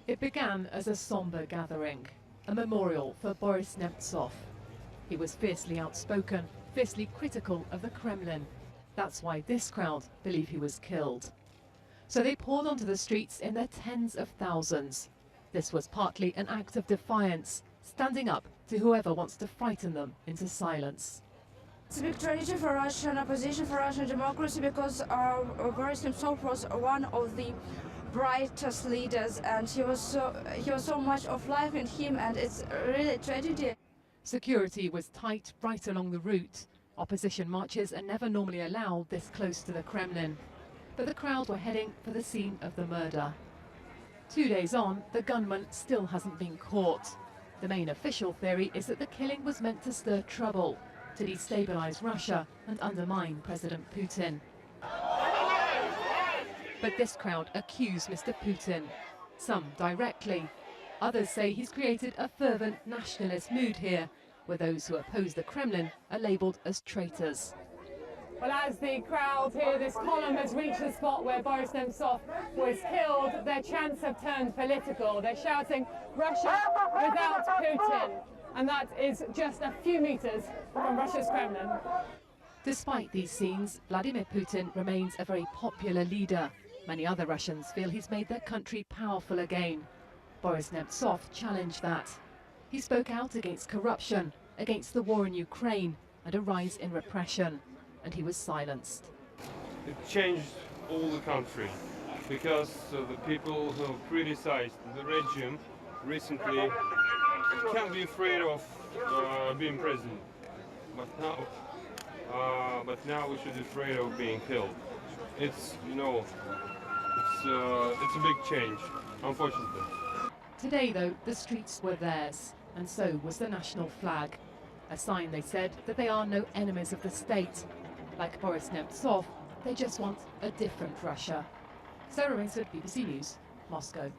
It began as a somber gathering, a memorial for Boris Nemtsov. He was fiercely outspoken, fiercely critical of the Kremlin. That's why this crowd believe he was killed. So they poured onto the streets in their tens of thousands. This was partly an act of defiance, standing up to whoever wants to frighten them into silence. It's a big tragedy for Russian opposition, for Russian democracy, because Boris Nemtsov was one of the brightest leaders, and he was so much of life in him, and it's really a tragedy. Security was tight right along the route. Opposition marches are never normally allowed this close to the Kremlin. But the crowd were heading for the scene of the murder. 2 days on, the gunman still hasn't been caught. The main official theory is that the killing was meant to stir trouble, to destabilize Russia and undermine President Putin. But this crowd accuse Mr Putin, some directly. Others say he's created a fervent nationalist mood here, where those who oppose the Kremlin are labelled as traitors. Well, as the crowd here, this column has reached the spot where Boris Nemtsov was killed, their chants have turned political. They're shouting, "Russia without Putin." And that is just a few meters from Russia's Kremlin. Despite these scenes, Vladimir Putin remains a very popular leader. Many other Russians feel he's made their country powerful again. Boris Nemtsov challenged that. He spoke out against corruption, against the war in Ukraine and a rise in repression. And he was silenced. It changed all the country because the people who criticized the regime recently can't be afraid of being president. But now we should be afraid of being killed. It's a big change, unfortunately. Today, though, the streets were theirs, and so was the national flag. A sign, they said, that they are no enemies of the state. Like Boris Nemtsov, they just want a different Russia. Sarah Rainsford, BBC News, Moscow.